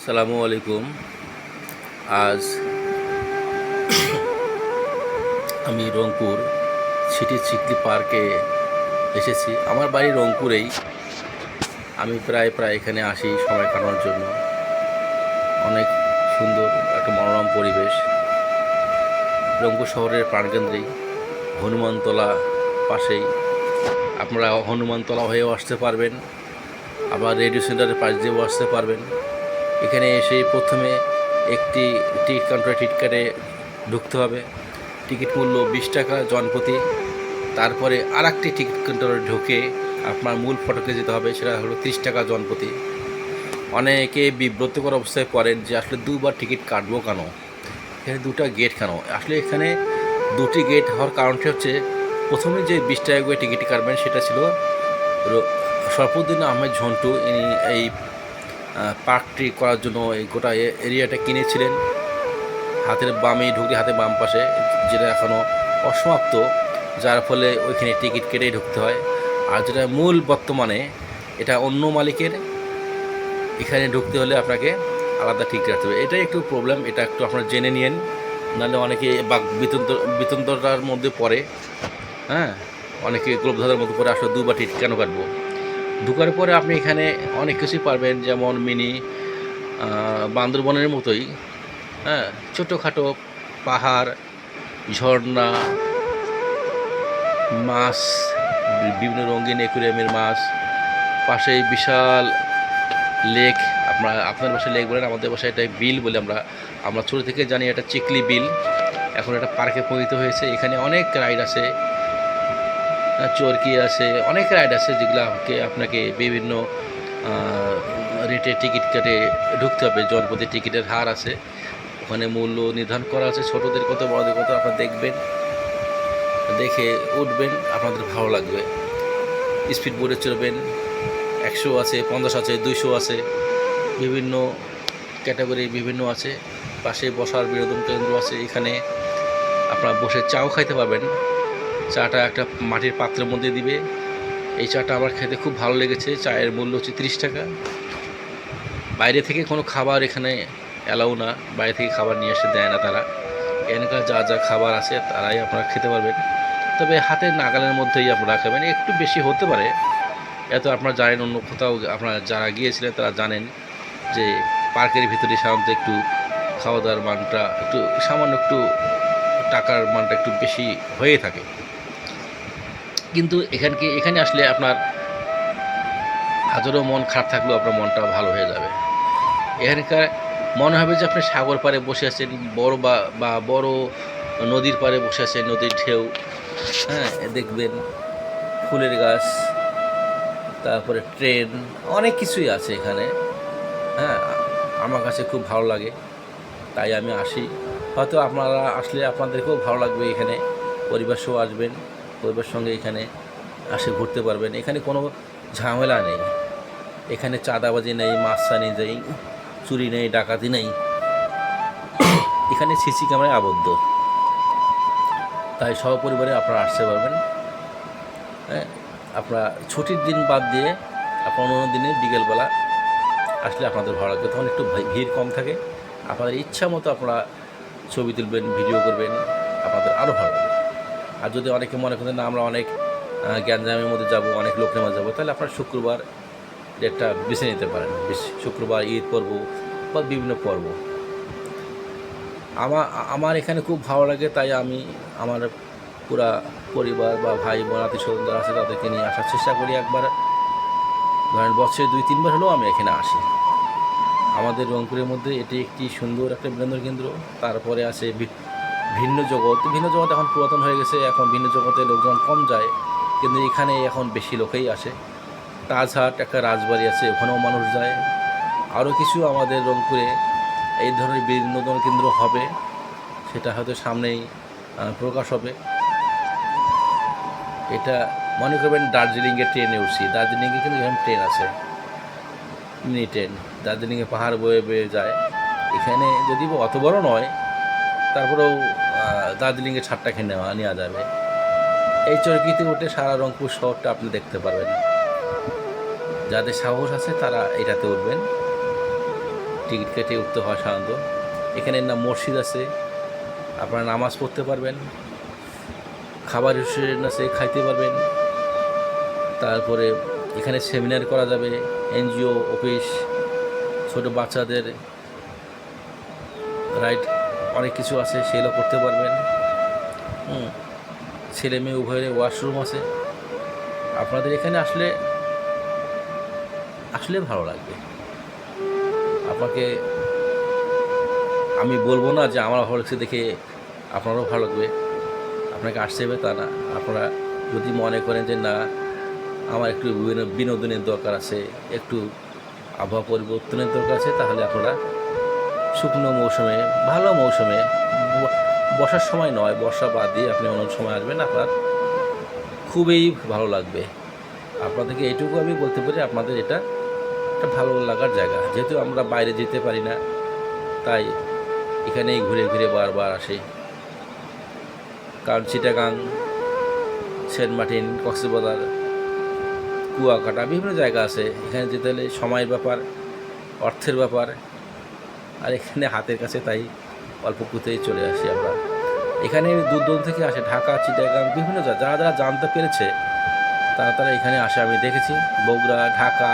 আসসালামু আলাইকুম। আজ আমি রংপুর সিটি চিকলি পার্কে এসেছি। আমার বাড়ি রংপুরেই। আমি প্রায় এখানে আসি সময় কাটানোর জন্য। অনেক সুন্দর একটা মনোরম পরিবেশ। রংপুর শহরের প্রাণকেন্দ্রেই হনুমানতলা পাশেই। আপনারা হনুমানতলা হয়েও আসতে পারবেন, আবার রেডিও সেন্টারের পাশ দিয়েও আসতে পারবেন। এখানে এসে প্রথমে একটি টিকিট কাউন্টারে টিকিট কেটে ঢুকতে হবে। টিকিট মূল্য 20 টাকা জনপ্রতি। তারপরে আর একটি টিকিট কাউন্টারে ঢুকে আপনার মূল ফটকে যেতে হবে, সেটা হলো 30 টাকা জনপ্রতি। অনেকে বিব্রতকর অবস্থায় পড়েন যে আসলে দুবার টিকিট কাটবো কেন, এখানে দুটো গেট কেন। আসলে এখানে দুটি গেট হওয়ার কারণটি হচ্ছে, প্রথমে যে 20 টাকা করে টিকিট কাটবেন সেটা ছিল শরফুদ্দিন আহমেদ ঝন্টু। ইনি এই পার্কটি করার জন্য এই গোটা এরিয়াটা কিনেছিলেন। হাতের বামেই ঢুকলে হাতের বাম পাশে, যেটা এখনও অসমাপ্ত, যার ফলে ওইখানে টিকিট কেটেই ঢুকতে হয়। আর যেটা মূল বর্তমানে এটা অন্য মালিকের, এখানে ঢুকতে হলে আপনাকে আলাদা টিকিট রাখতে হবে। এটাই একটু প্রবলেম, এটা একটু আপনারা জেনে নিন, নাহলে অনেকে বিতন্তরার মধ্যে পড়ে। হ্যাঁ, অনেকে গ্লোবধাঁধার মধ্যে পড়ে, আসলে দুবার টিকিট কেন কাটবো। ঢুকার পরে আপনি এখানে অনেক কিছুই পারবেন, যেমন মিনি বান্দরবনের মতোই। হ্যাঁ, ছোটোখাটো পাহাড়, ঝর্ণা, মাছ, বিভিন্ন রঙিন অ্যাকুয়ারিয়ামের মাছ, পাশেই বিশাল লেক। আপনার বাসায় লেক বলেন, আমাদের বাসায় এটা বিল বলে। আমরা ছোটো থেকে জানি এটা চিকলি বিল। এখন এটা পার্কে পরিণত হয়েছে। এখানে অনেক রাইড আছে, চরকি আছে, অনেক রাইড আছে, যেগুলোকে আপনাকে বিভিন্ন রেটে টিকিট কেটে ঢুকতে হবে। জনপ্রতি টিকিটের হার আছে, ওখানে মূল্য নির্ধারণ করা আছে। ছোটোদের কত, বড়দের কত, আপনারা দেখবেন, দেখে উঠবেন, আপনাদের ভালো লাগবে। স্পিড বোটে চড়বেন, 100 আছে, 50 আছে, 200 আছে, বিভিন্ন ক্যাটাগরি বিভিন্ন আছে। পাশে বসার বিনোদন কেন্দ্র আছে, এখানে আপনারা বসে চাও খাইতে পারবেন। চাটা একটা মাটির পাত্রের মধ্যে দিবে। এই চাটা আমার খেতে খুব ভালো লেগেছে। চায়ের মূল্য হচ্ছে 30 টাকা। বাইরে থেকে কোনো খাবার এখানে অ্যালাউ না, বাইরে থেকে খাবার নিয়ে এসে দেয় না তারা। এখানকার যা যা খাবার আছে তারাই আপনারা খেতে পারবেন। তবে হাতের নাগালের মধ্যেই আপনারা খাবেন, একটু বেশি হতে পারে। এত আপনারা জানেন, অন্য কোথাও আপনারা যারা গিয়েছিলেন তারা জানেন যে পার্কের ভিতরে সাধারণত একটু খাওয়া দাওয়ার মানটা একটু সামান্য একটু টাকার মানটা একটু বেশি হয়ে থাকে। কিন্তু এখানে আসলে আপনার হাজারো মন খারাপ থাকলেও আপনার মনটা ভালো হয়ে যাবে। এখানকার মনে হবে যে আপনি সাগর পাড়ে বসে আছেন, বড় নদীর পাড়ে বসে আছেন, নদীর ঢেউ। হ্যাঁ, দেখবেন ফুলের গাছ, তারপরে ট্রেন, অনেক কিছুই আছে এখানে। হ্যাঁ, আমার কাছে খুব ভালো লাগে, তাই আমি আসি। হয়তো আপনারা আসলে আপনাদেরকেও ভালো লাগবে। এখানে পরিবার সহ আসবেন, পরিবারের সঙ্গে এখানে ঘুরতে পারবেন। এখানে কোনো ঝামেলা নেই, এখানে চাঁদাবাজি নেই, মাস্তানি নেই, চুরি নেই, ডাকাতি নেই। এখানে সিসি ক্যামেরায় আবদ্ধ, তাই সহপরিবারে আপনারা আসতে পারবেন। হ্যাঁ, আপনারা ছুটির দিন বাদ দিয়ে আপনার অন্য দিনে বিকেলবেলা আসলে আপনাদের ভালো লাগবে। তখন একটু ভিড় কম থাকে, আপনাদের ইচ্ছা মতো আপনারা ছবি তুলবেন, ভিডিও করবেন, আপনাদের আরও ভালো লাগবে। আর যদি অনেকে মনে করেন না আমরা অনেক গ্যাঞ্জামের মধ্যে যাব, অনেক লোকের মধ্যে যাবো, তাহলে আপনারা শুক্রবার ডেটটা বেছে নিতে পারেন। শুক্রবার, ঈদ পর্ব বা বিভিন্ন পর্ব। আমার এখানে খুব ভালো লাগে, তাই আমি আমার পুরা পরিবার বা ভাই বোন আত্মীয় স্বজন যারা আছে তাদেরকে নিয়ে আসার চেষ্টা করি। একবার ধরেন বছরে 2-3 বার হলেও আমি এখানে আসি। আমাদের রংপুরের মধ্যে এটি একটি সুন্দর একটা বিনোদন কেন্দ্র। তারপরে আছে ভিন্ন জগৎ। ভিন্ন জগৎ এখন পুরাতন হয়ে গেছে, এখন ভিন্ন জগতে লোকজন কম যায়, কিন্তু এখানে এখন বেশি লোকেই আসে। তাজহাট একটা রাজবাড়ি আছে, ওখানেও মানুষ যায়। আরও কিছু আমাদের রংপুরে এই ধরনের বিনোদন কেন্দ্র হবে, সেটা হয়তো সামনেই প্রকাশ হবে। এটা মনে করবেন দার্জিলিংয়ে ট্রেনে উঠছি, দার্জিলিংয়ে কিন্তু এখানে ট্রেন আছে, মিনি ট্রেন। দার্জিলিংয়ে পাহাড় বয়ে বয়ে যায়। এখানে যদি অত বড় নয়, তারপরেও দার্জিলিংয়ে ছাড়টা খেয়ে নেওয়া যাবে। এই চরকিতে উঠে সারা রংপুর শহরটা আপনি দেখতে পারবেন। যাদের সাহস আছে তারা এটাতে উঠবেন। টিকিট কেটে উঠতে হয় সাধারণত। এখানে না মসজিদ আছে, আপনারা নামাজ পড়তে পারবেন, খাবার রেস্টুরেন্ট আছে, খাইতে পারবেন। তারপরে এখানে সেমিনার করা যাবে, এনজিও অফিস, ছোটো বাচ্চাদের রাইড অনেক কিছু আছে, সেগুলো করতে পারবেন। ছেলে মেয়ে উভয়ের ওয়াশরুম আছে। আপনাদের এখানে আসলে ভালো লাগবে। আপনাকে আমি বলবো না যে আমার ভালো লাগছে দেখে আপনারও ভালো লাগবে, আপনাকে আসতে হবে তা না। আপনারা যদি মনে করেন যে না আমার একটু বিনোদনের দরকার আছে, একটু আবহাওয়া পরিবর্তনের দরকার আছে, তাহলে আপনারা শুকনো মৌসুমে, ভালো মৌসুমে, বর্ষার সময় নয়, বর্ষা বাদ দিয়ে আপনি অন্য সময় আসবেন, আপনার খুবই ভালো লাগবে। আপনাদেরকে এইটুকু আমি বলতে পারি, আপনাদের এটা একটা ভালো লাগার জায়গা। যেহেতু আমরা বাইরে যেতে পারি না, তাই এখানেই ঘুরে ঘুরে বারবার আসি। কারণ চিটাগাং, সেন্ট মার্টিন, কক্সবাজার, কুয়াকাটা বিভিন্ন জায়গা আছে। এখানে যেতে হলে সময়ের ব্যাপার, অর্থের ব্যাপার, আর এখানে হাতের কাছে, তাই অল্প কুতেই চলে আসি আমরা। এখানে দূর দূর থেকে আসে, ঢাকা, চিটাগাং, বিভিন্ন জায়গা, যারা যারা জানতে পেরেছে তারা এখানে আসে। আমি দেখেছি বগুড়া, ঢাকা,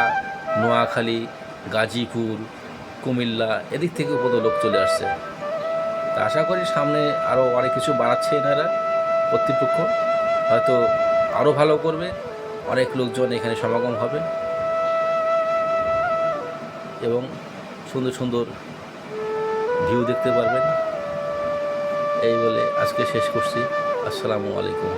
নোয়াখালী, গাজীপুর, কুমিল্লা, এদিক থেকে কত লোক চলে আসছে। তা আশা করি সামনে আরও অনেক কিছু বাড়াচ্ছে এনারা, কর্তৃপক্ষ হয়তো আরও ভালো করবে, অনেক লোকজন এখানে সমাগম হবে এবং সুন্দর সুন্দর ভিউ দেখতে পারবেন। এই বলে আজকে শেষ করছি। আসসালামু আলাইকুম।